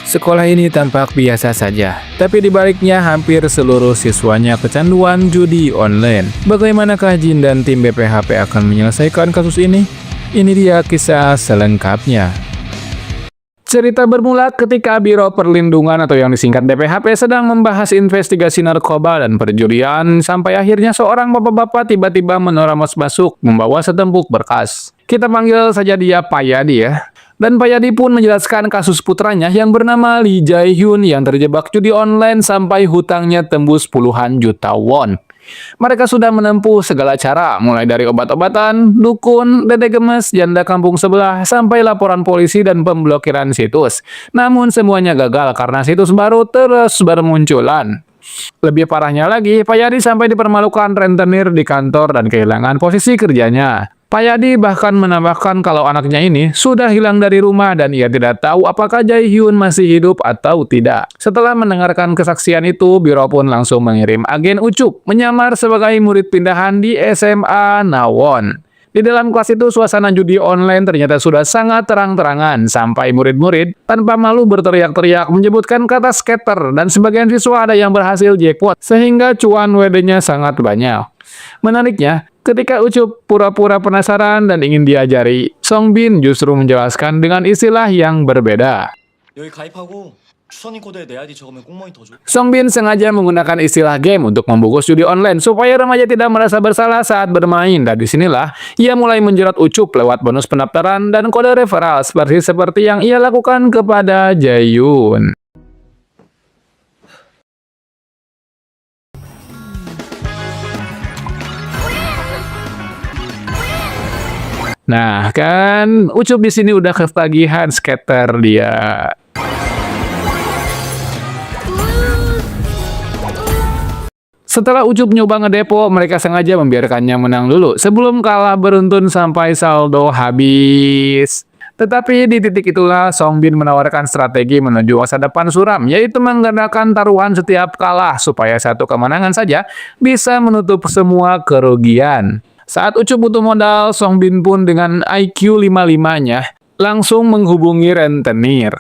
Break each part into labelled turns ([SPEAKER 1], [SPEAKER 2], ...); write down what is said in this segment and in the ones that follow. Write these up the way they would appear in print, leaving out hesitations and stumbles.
[SPEAKER 1] Sekolah ini tampak biasa saja, tapi di baliknya hampir seluruh siswanya kecanduan judi online. Bagaimanakah Jin dan tim BPHP akan menyelesaikan kasus ini? Ini dia kisah selengkapnya. Cerita bermula ketika Biro Perlindungan atau yang disingkat BPHP sedang membahas investigasi narkoba dan perjudian sampai akhirnya seorang bapak-bapak tiba-tiba menerobos masuk membawa setempuk berkas. Kita panggil saja dia Pak Yadi ya. Dan Pak Yadi pun menjelaskan kasus putranya yang bernama Lee Jae-hyun yang terjebak judi online sampai hutangnya tembus puluhan juta won. Mereka sudah menempuh segala cara, mulai dari obat-obatan, dukun, dede gemes, janda kampung sebelah, sampai laporan polisi dan pemblokiran situs. Namun semuanya gagal karena situs baru terus bermunculan. Lebih parahnya lagi, Pak Yadi sampai dipermalukan rentenir di kantor dan kehilangan posisi kerjanya. Pak Yadi bahkan menambahkan kalau anaknya ini sudah hilang dari rumah dan ia tidak tahu apakah Jae-hyun masih hidup atau tidak. Setelah mendengarkan kesaksian itu, Biro pun langsung mengirim agen Ucup menyamar sebagai murid pindahan di SMA Nawon. Di dalam kelas itu suasana judi online ternyata sudah sangat terang-terangan sampai murid-murid tanpa malu berteriak-teriak menyebutkan kata skater dan sebagian siswa ada yang berhasil jackpot sehingga cuan WD-nya sangat banyak. Menariknya, ketika Ucup pura-pura penasaran dan ingin diajari, Song Bin justru menjelaskan dengan istilah yang berbeda. Song Bin sengaja menggunakan istilah game untuk membungkus judi online supaya remaja tidak merasa bersalah saat bermain, dan disinilah ia mulai menjerat Ucup lewat bonus pendaftaran dan kode referral seperti yang ia lakukan kepada Jae-hyun. Nah, kan Ucup di sini udah ketagihan skater dia. Setelah Ucup nyoba ngedepo, mereka sengaja membiarkannya menang dulu sebelum kalah beruntun sampai saldo habis. Tetapi di titik itulah Song Bin menawarkan strategi menuju masa depan suram, yaitu menggunakan taruhan setiap kalah supaya satu kemenangan saja bisa menutup semua kerugian. Saat Ucup butuh modal, Song Bin pun dengan IQ 55-nya langsung menghubungi rentenir.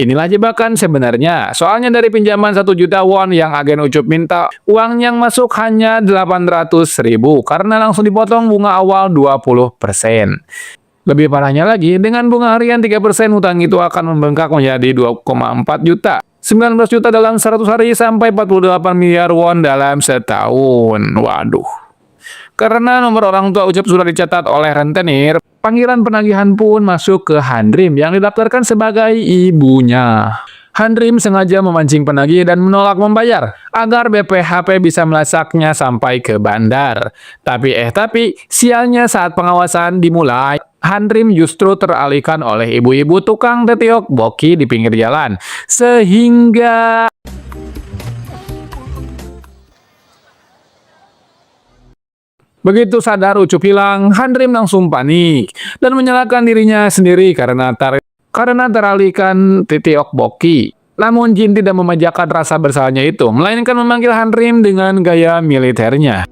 [SPEAKER 1] Inilah jebakan sebenarnya. Soalnya dari pinjaman 1 juta won yang agen Ucup minta, uang yang masuk hanya 800.000 karena langsung dipotong bunga awal 20%. Lebih parahnya lagi, dengan bunga harian 3% hutang itu akan membengkak menjadi 2,4 juta. 19 juta dalam 100 hari sampai 48 miliar won dalam setahun. Waduh. Karena nomor orang tua Ucup sudah dicatat oleh rentenir, panggilan penagihan pun masuk ke Handrim yang didaftarkan sebagai ibunya. Handrim sengaja memancing penagih dan menolak membayar agar BPHP bisa melacaknya sampai ke bandar. Tapi sialnya saat pengawasan dimulai, Handrim justru teralihkan oleh ibu-ibu tukang tetiok boki di pinggir jalan. Sehingga begitu sadar Ucup hilang, Handrim langsung panik dan menyalahkan dirinya sendiri karena teralihkan titiok boki. Namun Jin tidak memanjakan rasa bersalahnya itu, melainkan memanggil Handrim dengan gaya militernya.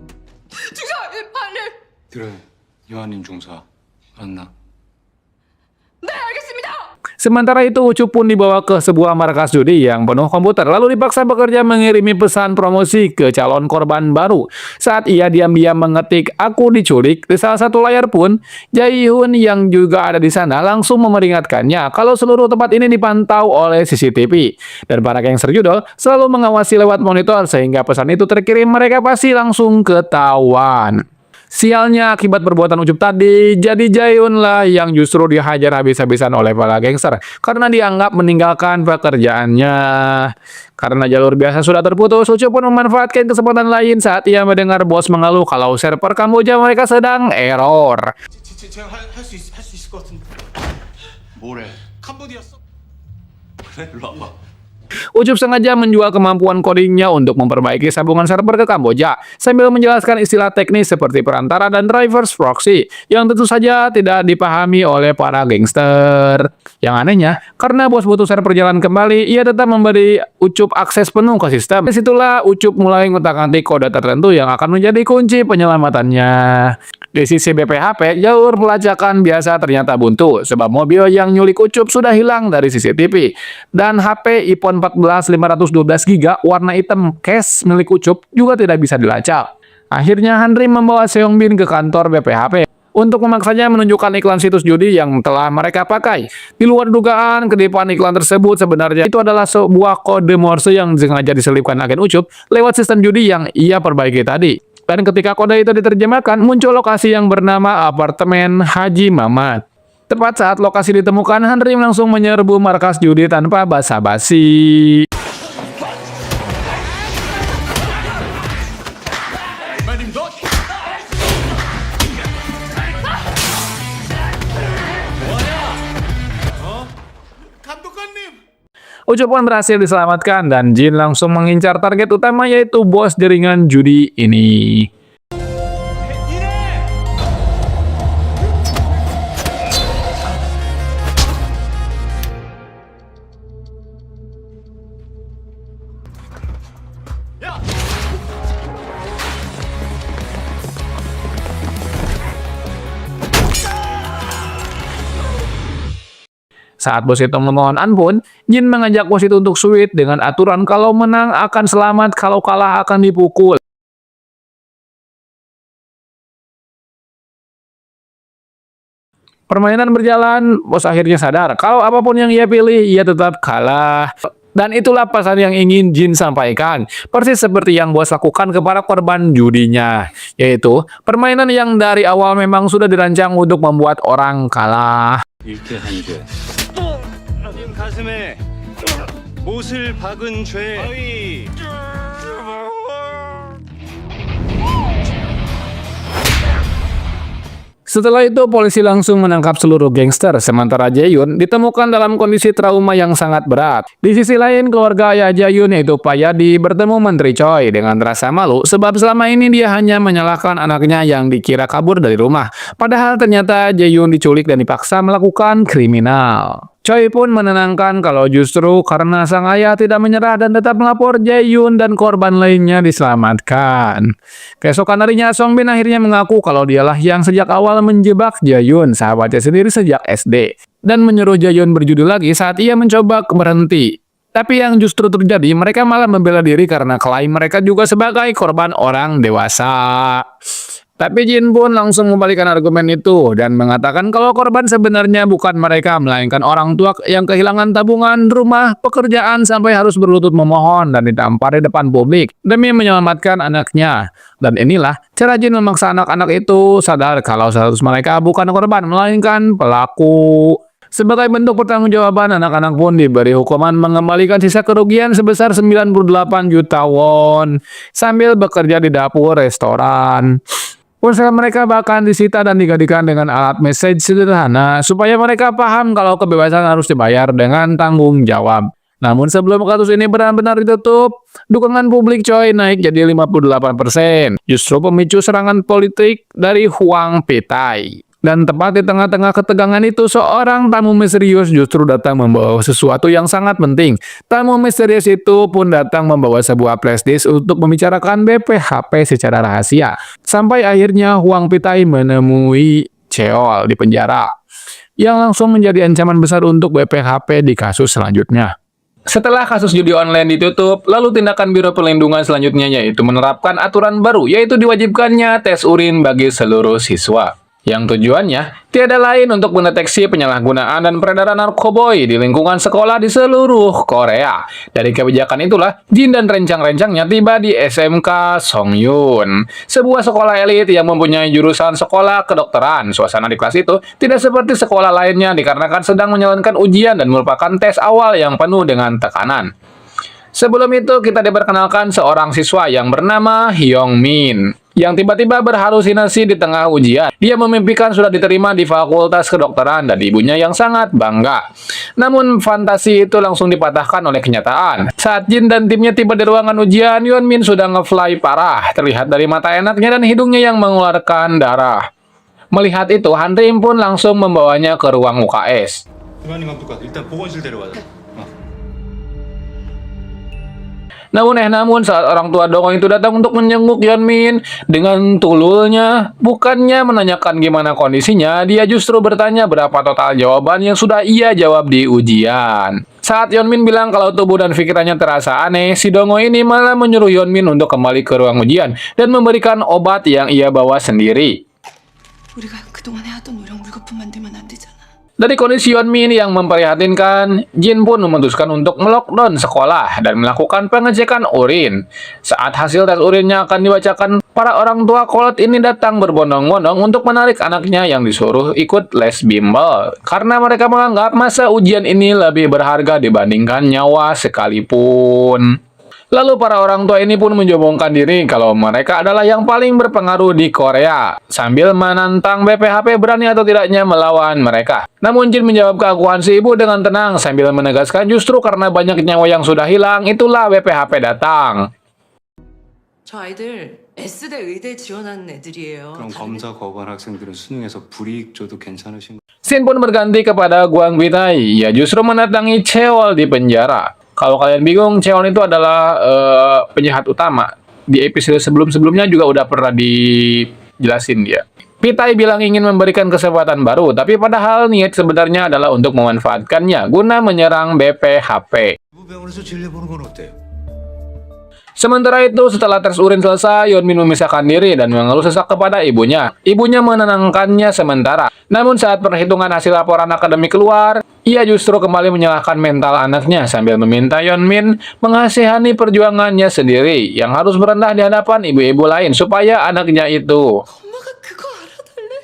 [SPEAKER 1] Sementara itu Ucup pun dibawa ke sebuah markas judi yang penuh komputer, lalu dipaksa bekerja mengirimi pesan promosi ke calon korban baru. Saat ia diam-diam mengetik "aku diculik" di salah satu layar pun, Jae-hyun yang juga ada di sana langsung memperingatkannya kalau seluruh tempat ini dipantau oleh CCTV. Dan para gangster judol selalu mengawasi lewat monitor sehingga pesan itu terkirim mereka pasti langsung ketahuan. Sialnya akibat perbuatan Ucup tadi, jadi Jae-hyun lah yang justru dihajar habis-habisan oleh para gangster karena dianggap meninggalkan pekerjaannya. Karena jalur biasa sudah terputus, Ucup pun memanfaatkan kesempatan lain saat ia mendengar bos mengeluh kalau server Kamboja mereka sedang error. Ucup sengaja menjual kemampuan codingnya untuk memperbaiki sambungan server ke Kamboja, sambil menjelaskan istilah teknis seperti perantara dan drivers proxy, yang tentu saja tidak dipahami oleh para gangster. Yang anehnya, karena bos butuh server jalan kembali, ia tetap memberi Ucup akses penuh ke sistem. Disitulah Ucup mulai ngutak-ngatik kode tertentu yang akan menjadi kunci penyelamatannya. Di sisi BPHP, jalur pelacakan biasa ternyata buntu sebab mobil yang nyulik Ucup sudah hilang dari CCTV. Dan HP iPhone 14 512GB warna hitam case milik Ucup juga tidak bisa dilacak. Akhirnya Hanrim membawa Seongbin ke kantor BPHP untuk memaksanya menunjukkan iklan situs judi yang telah mereka pakai. Di luar dugaan, kedipan iklan tersebut sebenarnya itu adalah sebuah kode Morse yang sengaja diselipkan agen Ucup lewat sistem judi yang ia perbaiki tadi. Dan ketika kode itu diterjemahkan, muncul lokasi yang bernama apartemen Haji Mamat. Tepat saat lokasi ditemukan, Hanrim langsung menyerbu markas judi tanpa basa-basi. Ucup pun berhasil diselamatkan dan Jin langsung mengincar target utama yaitu bos jaringan judi ini. Saat bos itu memohon ampun, Jin mengajak bos itu untuk sweet dengan aturan kalau menang akan selamat, kalau kalah akan dipukul. Permainan berjalan, bos akhirnya sadar kalau apapun yang ia pilih, ia tetap kalah. Dan itulah pesan yang ingin Jin sampaikan, persis seperti yang bos lakukan kepada korban judinya, yaitu permainan yang dari awal memang sudah dirancang untuk membuat orang kalah.
[SPEAKER 2] 가슴에 못을 박은 죄
[SPEAKER 1] Setelah itu polisi langsung menangkap seluruh gangster, sementara Jae-yoon ditemukan dalam kondisi trauma yang sangat berat. Di sisi lain, keluarga ayah Jae-yoon yaitu Pak Yadi bertemu Menteri Choi dengan rasa malu sebab selama ini dia hanya menyalahkan anaknya yang dikira kabur dari rumah. Padahal ternyata Jae-yoon diculik dan dipaksa melakukan kriminal. Choi pun menenangkan kalau justru karena sang ayah tidak menyerah dan tetap melapor, Jae-yoon dan korban lainnya diselamatkan. Keesokan harinya, Songbin akhirnya mengaku kalau dialah yang sejak awal menjebak Jae-yoon, sahabatnya sendiri sejak SD, dan menyuruh Jae-yoon berjudi lagi saat ia mencoba berhenti. Tapi yang justru terjadi, mereka malah membela diri karena klaim mereka juga sebagai korban orang dewasa. Tapi Jin pun langsung membalikan argumen itu dan mengatakan kalau korban sebenarnya bukan mereka, melainkan orang tua yang kehilangan tabungan, rumah, pekerjaan sampai harus berlutut memohon dan ditampar di depan publik demi menyelamatkan anaknya. Dan inilah cara Jin memaksa anak-anak itu sadar kalau status mereka bukan korban, melainkan pelaku. Sebagai bentuk pertanggungjawaban, anak-anak pun diberi hukuman mengembalikan sisa kerugian sebesar 98 juta won sambil bekerja di dapur restoran. Ponsel mereka bahkan disita dan digantikan dengan alat message sederhana supaya mereka paham kalau kebebasan harus dibayar dengan tanggung jawab. Namun sebelum kasus ini benar-benar ditutup, dukungan publik Choi naik jadi 58%. Justru pemicu serangan politik dari Hwang Petai. Dan tepat di tengah-tengah ketegangan itu, seorang tamu misterius justru datang membawa sesuatu yang sangat penting. Tamu misterius itu pun datang membawa sebuah flashdisk untuk membicarakan BPHP secara rahasia. Sampai akhirnya Hwang Petai menemui Cheol di penjara, yang langsung menjadi ancaman besar untuk BPHP di kasus selanjutnya. Setelah kasus judi online ditutup, lalu tindakan Biro Perlindungan selanjutnya yaitu menerapkan aturan baru, yaitu diwajibkannya tes urin bagi seluruh siswa. Yang tujuannya tiada lain untuk mendeteksi penyalahgunaan dan peredaran narkoba di lingkungan sekolah di seluruh Korea. Dari kebijakan itulah, Jin dan rencang-rencangnya tiba di SMK Songyun, sebuah sekolah elit yang mempunyai jurusan sekolah kedokteran. Suasana di kelas itu tidak seperti sekolah lainnya dikarenakan sedang menjalankan ujian dan merupakan tes awal yang penuh dengan tekanan. Sebelum itu, kita diperkenalkan seorang siswa yang bernama Hyung Min, yang tiba-tiba berhalusinasi di tengah ujian. Dia memimpikan sudah diterima di Fakultas Kedokteran dan ibunya yang sangat bangga. Namun fantasi itu langsung dipatahkan oleh kenyataan. Saat Jin dan timnya tiba di ruangan ujian, Hyun Min sudah nge-fly parah, terlihat dari mata enaknya dan hidungnya yang mengeluarkan darah. Melihat itu, Hanrim pun langsung membawanya ke ruang UKS. Namun saat orang tua Dongeng itu datang untuk menjenguk Yeonmin dengan tululnya, bukannya menanyakan gimana kondisinya, dia justru bertanya berapa total jawaban yang sudah ia jawab di ujian. Saat Yeonmin bilang kalau tubuh dan pikirannya terasa aneh, si Dongo ini malah menyuruh Yeonmin untuk kembali ke ruang ujian dan memberikan obat yang ia bawa sendiri.
[SPEAKER 3] 우리가 그동안 해왔던 노력 물거품 만들면 안 되잖아.
[SPEAKER 1] Dari kondisi Yeonmin yang memprihatinkan, Jin pun memutuskan untuk melockdown sekolah dan melakukan pengecekan urin. Saat hasil tes urinnya akan dibacakan, para orang tua kolot ini datang berbondong-bondong untuk menarik anaknya yang disuruh ikut les bimbel. Karena mereka menganggap masa ujian ini lebih berharga dibandingkan nyawa sekalipun. Lalu para orang tua ini pun menyombongkan diri kalau mereka adalah yang paling berpengaruh di Korea, sambil menantang BPHP berani atau tidaknya melawan mereka. Namun Jin menjawab keakuan si ibu dengan tenang sambil menegaskan justru karena banyak nyawa yang sudah hilang, itulah BPHP datang.
[SPEAKER 3] 저 아이들 S대 의대 지원하는 애들이에요.
[SPEAKER 2] 그럼 검사 거부한 학생들은 수능에서 불이익 줘도 괜찮으신
[SPEAKER 1] Shin pun berganti kepada Gwang Bitai. Ia justru mendatangi Cheol di penjara. Kalau kalian bingung, Cheol itu adalah penjahat utama. Di episode sebelum-sebelumnya juga udah pernah dijelasin dia. Pitai bilang ingin memberikan kesempatan baru, tapi padahal niat sebenarnya adalah untuk memanfaatkannya guna menyerang BPHP.
[SPEAKER 2] 병원에서 진료보는 건 어때요?
[SPEAKER 1] Sementara itu, setelah tes urin selesai, Yeonmin memisahkan diri dan mengeluh sesak kepada ibunya. Ibunya menenangkannya sementara. Namun saat perhitungan hasil laporan akademik keluar, ia justru kembali menyalahkan mental anaknya sambil meminta Yeonmin mengasihani perjuangannya sendiri yang harus merendah di hadapan ibu-ibu lain supaya anaknya itu.
[SPEAKER 3] 엄마가 그거 알아달래?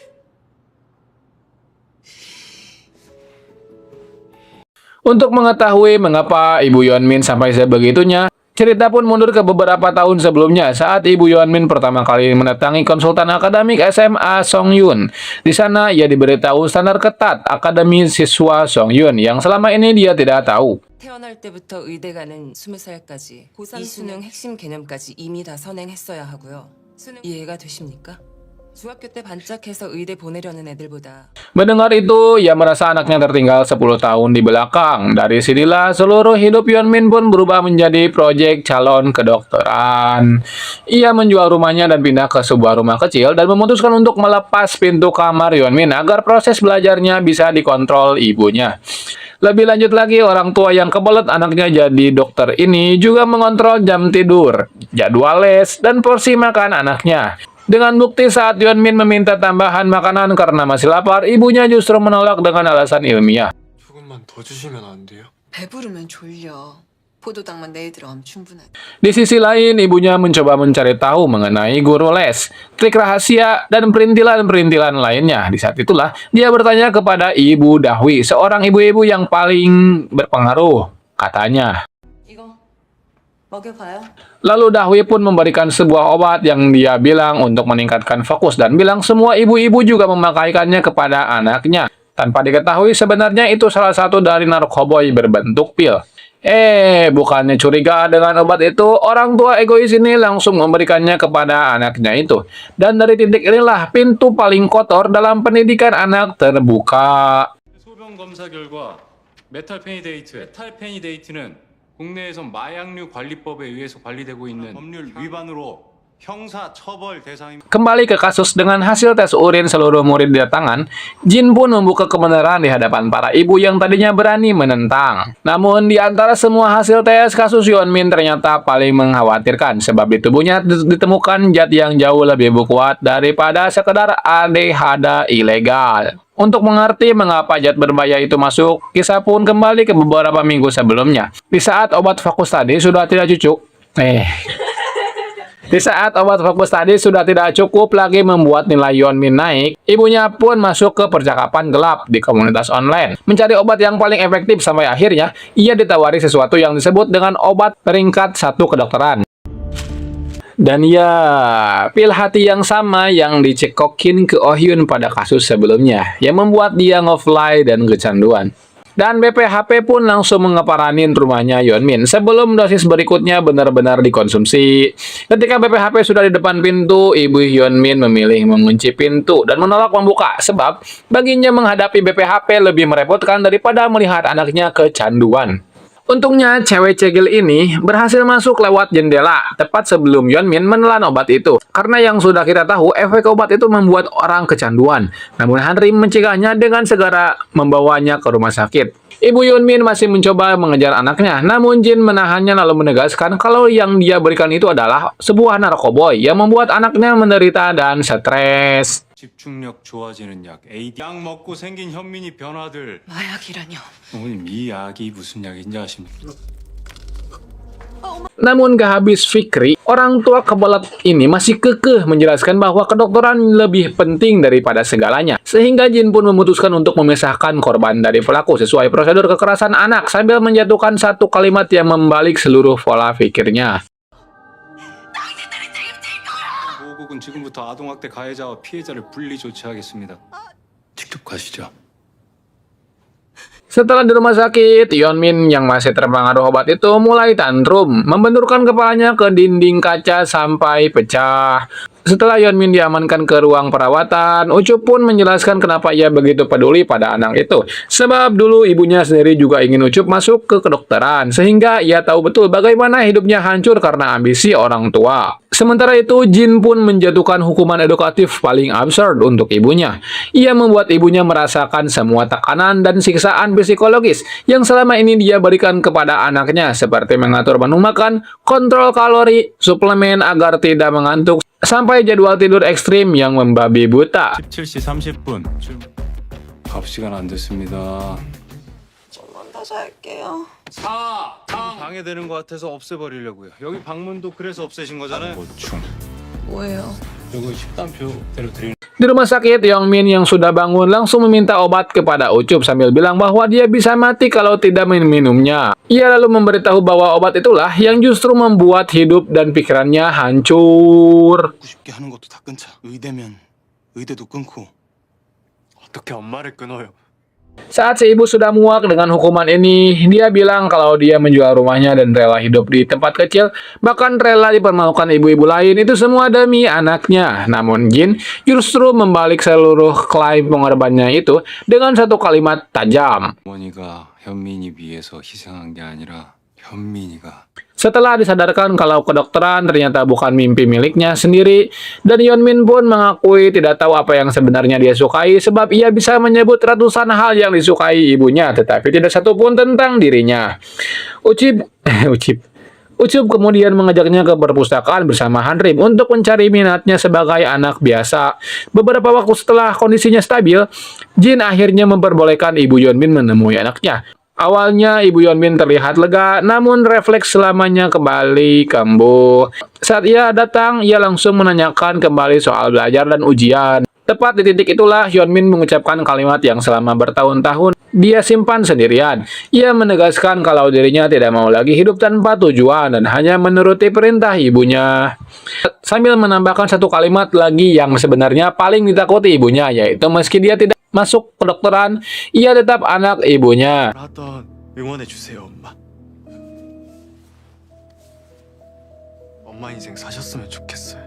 [SPEAKER 1] Untuk mengetahui mengapa ibu Yeonmin sampai sebegitunya, cerita pun mundur ke beberapa tahun sebelumnya saat ibu Yeonmin pertama kali mendatangi konsultan akademik SMA Songyun. Di sana ia diberitahu standar ketat akademi siswa Songyun yang selama ini dia tidak tahu.
[SPEAKER 4] 태어날 때부터 의대 가는 20살까지 고3 수능 핵심 개념까지 이미 다 선행했어야 하고요. 수능 이해가 되십니까? 중학교 때 반짝해서 의대 보내려는 애들보다
[SPEAKER 1] Mendengar itu, ia merasa anaknya tertinggal 10 tahun di belakang. Dari sinilah seluruh hidup Yeonmin pun berubah menjadi proyek calon kedokteran. Ia menjual rumahnya dan pindah ke sebuah rumah kecil dan memutuskan untuk melepas pintu kamar Yeonmin agar proses belajarnya bisa dikontrol ibunya. Lebih lanjut lagi, orang tua yang kebelet anaknya jadi dokter ini juga mengontrol jam tidur, jadwal les, dan porsi makan anaknya. Dengan bukti saat Yeonmin meminta tambahan makanan karena masih lapar, ibunya justru menolak dengan alasan ilmiah.
[SPEAKER 5] 조금만 더 주시면 안 돼요?
[SPEAKER 3] 배부르면 졸려. 포도당만 내일 들어가면 충분하다.
[SPEAKER 1] Di sisi lain, ibunya mencoba mencari tahu mengenai guru les, trik rahasia, dan perintilan-perintilan lainnya. Di saat itulah, dia bertanya kepada Ibu Dahwi, seorang ibu-ibu yang paling berpengaruh, katanya.
[SPEAKER 3] 이거 먹여봐요.
[SPEAKER 1] Lalu Dahwi pun memberikan sebuah obat yang dia bilang untuk meningkatkan fokus dan bilang semua ibu-ibu juga memakaikannya kepada anaknya. Tanpa diketahui sebenarnya itu salah satu dari narkoboy berbentuk pil. Bukannya curiga dengan obat itu, orang tua egois ini langsung memberikannya kepada anaknya itu. Dan dari titik inilah pintu paling kotor dalam pendidikan anak terbuka.
[SPEAKER 2] 소변 검사 결과 메탈페니데이트는 국내에선 마약류 관리법에 의해서 관리되고 있는 법률 위반으로 형사 처벌 대상입니다.
[SPEAKER 1] Kembali ke kasus dengan hasil tes urin seluruh murid di tangan, Jin pun membuka kebenaran di hadapan para ibu yang tadinya berani menentang. Namun di antara semua hasil tes, kasus Yeonmin ternyata paling mengkhawatirkan sebab di tubuhnya ditemukan zat yang jauh lebih kuat daripada sekedar ADHD ilegal. Untuk mengerti mengapa zat berbahaya itu masuk, kisah pun kembali ke beberapa minggu sebelumnya. Di saat obat fokus tadi sudah tidak cukup lagi membuat nilai Yeonmin naik, ibunya pun masuk ke percakapan gelap di komunitas online, mencari obat yang paling efektif sampai akhirnya ia ditawari sesuatu yang disebut dengan obat peringkat 1 kedokteran. Dan ya, pil hati yang sama yang dicekokin ke Oh Hyun pada kasus sebelumnya, yang membuat dia ngefly dan kecanduan. Dan BPHP pun langsung mengeparanin rumahnya Yeonmin sebelum dosis berikutnya benar-benar dikonsumsi. Ketika BPHP sudah di depan pintu, ibu Yeonmin memilih mengunci pintu dan menolak membuka sebab baginya menghadapi BPHP lebih merepotkan daripada melihat anaknya kecanduan. Untungnya cewek cegil ini berhasil masuk lewat jendela tepat sebelum Yeonmin menelan obat itu. Karena yang sudah kita tahu, efek obat itu membuat orang kecanduan. Namun Hanrim mencegahnya dengan segera membawanya ke rumah sakit. Ibu Yeonmin masih mencoba mengejar anaknya, namun Jin menahannya lalu menegaskan kalau yang dia berikan itu adalah sebuah narkoboy yang membuat anaknya menderita dan stres.
[SPEAKER 2] 집중력 좋아지는 약 AD 약 먹고 생긴 현민이 변화들
[SPEAKER 3] 마약이라뇨.
[SPEAKER 2] 어머님 이 약이 무슨 약인지 아십니까?
[SPEAKER 1] Namun gak habis fikri, orang tua kebelet ini masih kekeh menjelaskan bahwa kedokteran lebih penting daripada segalanya. Sehingga Jin pun memutuskan untuk memisahkan korban dari pelaku sesuai prosedur kekerasan anak sambil menjatuhkan satu kalimat yang membalik seluruh pola pikirnya.
[SPEAKER 2] 보호국은 지금부터 아동학대 가해자와 피해자를 분리 조치하겠습니다. 직접 가시죠.
[SPEAKER 1] Setelah di rumah sakit, Yeonmin yang masih terpengaruh obat itu mulai tantrum, membenturkan kepalanya ke dinding kaca sampai pecah. Setelah Yeonmin diamankan ke ruang perawatan, Ucup pun menjelaskan kenapa ia begitu peduli pada anak itu. Sebab dulu ibunya sendiri juga ingin Ucup masuk ke kedokteran, sehingga ia tahu betul bagaimana hidupnya hancur karena ambisi orang tua. Sementara itu, Jin pun menjatuhkan hukuman edukatif paling absurd untuk ibunya. Ia membuat ibunya merasakan semua tekanan dan siksaan psikologis yang selama ini dia berikan kepada anaknya, seperti mengatur menu makan, kontrol kalori, suplemen agar tidak mengantuk, sampai jadwal tidur ekstrim yang membabi buta.
[SPEAKER 2] 17시 30분. 밥 시간 안 됐습니다.
[SPEAKER 3] 좀만 더 잘게요.
[SPEAKER 2] 방해되는 것 같아서 없애버리려고요. 여기 방문도 그래서 없애신 거잖아요. 보충.
[SPEAKER 3] 뭐예요?
[SPEAKER 2] 이거 식단표대로 드리는.
[SPEAKER 1] Di rumah sakit, Yeongmin yang sudah bangun langsung meminta obat kepada Ucup sambil bilang bahwa dia bisa mati kalau tidak minumnya. Ia lalu memberitahu bahwa obat itulah yang justru membuat hidup dan pikirannya hancur.
[SPEAKER 2] 쉽게 하는 것도 다 끊자. 의대면 의대도 끊고. 어떻게 엄마를 끊어요?
[SPEAKER 1] Saat si ibu sudah muak dengan hukuman ini, dia bilang kalau dia menjual rumahnya dan rela hidup di tempat kecil, bahkan rela dipermalukan ibu-ibu lain, itu semua demi anaknya. Namun Jin justru membalik seluruh klaim pengorbanannya itu dengan satu kalimat tajam.
[SPEAKER 2] 어머니가 현민이 위해서 희생한 게 아니라 현민이가.
[SPEAKER 1] Setelah disadarkan kalau kedokteran ternyata bukan mimpi miliknya sendiri, dan Yeonmin pun mengakui tidak tahu apa yang sebenarnya dia sukai sebab ia bisa menyebut ratusan hal yang disukai ibunya, tetapi tidak satu pun tentang dirinya. Ucup kemudian mengajaknya ke perpustakaan bersama Hanrim untuk mencari minatnya sebagai anak biasa. Beberapa waktu setelah kondisinya stabil, Jin akhirnya memperbolehkan ibu Yeonmin menemui anaknya. Awalnya ibu Yeonmin terlihat lega, namun refleks selamanya kembali kambuh. Saat ia datang, ia langsung menanyakan kembali soal belajar dan ujian. Tepat di titik itulah Yeonmin mengucapkan kalimat yang selama bertahun-tahun dia simpan sendirian. Ia menegaskan kalau dirinya tidak mau lagi hidup tanpa tujuan dan hanya menuruti perintah ibunya. Sambil menambahkan satu kalimat lagi yang sebenarnya paling ditakuti ibunya, yaitu meski dia tidak masuk kedokteran, ia tetap anak ibunya.
[SPEAKER 5] 하던 응원해 주세요, 엄마. 엄마 인생 사셨으면 좋겠어요.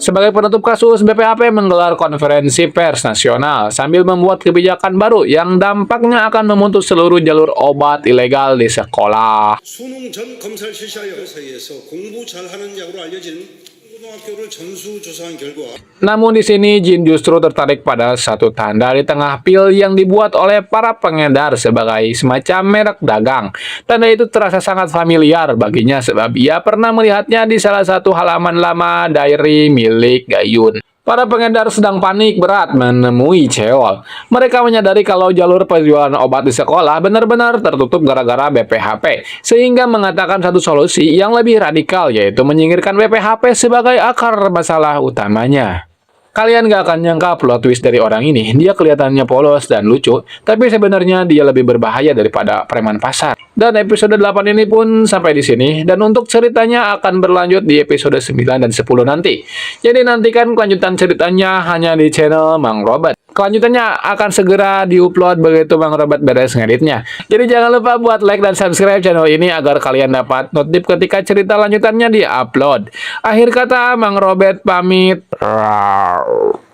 [SPEAKER 1] Sebagai penutup kasus, BPHP menggelar konferensi pers nasional sambil membuat kebijakan baru yang dampaknya akan memutus seluruh jalur obat ilegal di sekolah.
[SPEAKER 6] 수능 전 검사를 실시하여 사이에서 공부 잘하는 약으로 알려진 고등학교를 전수조사한 결과
[SPEAKER 1] Namun di sini Jin justru tertarik pada satu tanda di tengah pil yang dibuat oleh para pengedar sebagai semacam merek dagang. Tanda itu terasa sangat familiar baginya sebab ia pernah melihatnya di salah satu halaman lama diary milik Gayun. Para pengedar sedang panik berat menemui Cheol. Mereka menyadari kalau jalur penjualan obat di sekolah benar-benar tertutup gara-gara BPHP, sehingga mengatakan satu solusi yang lebih radikal, yaitu menyingkirkan BPHP sebagai akar masalah utamanya. Kalian gak akan nyangka plot twist dari orang ini. Dia kelihatannya polos dan lucu, tapi sebenarnya dia lebih berbahaya daripada preman pasar. Dan episode 8 ini pun sampai di sini. Dan untuk ceritanya akan berlanjut di episode 9 dan 10 nanti. Jadi nantikan kelanjutan ceritanya hanya di channel Mang Robert. Kelanjutannya akan segera diupload begitu Mang Robert beres ngeditnya. Jadi jangan lupa buat like dan subscribe channel ini agar kalian dapat notif ketika cerita lanjutannya di-upload. Akhir kata, Mang Robert pamit. Rawr.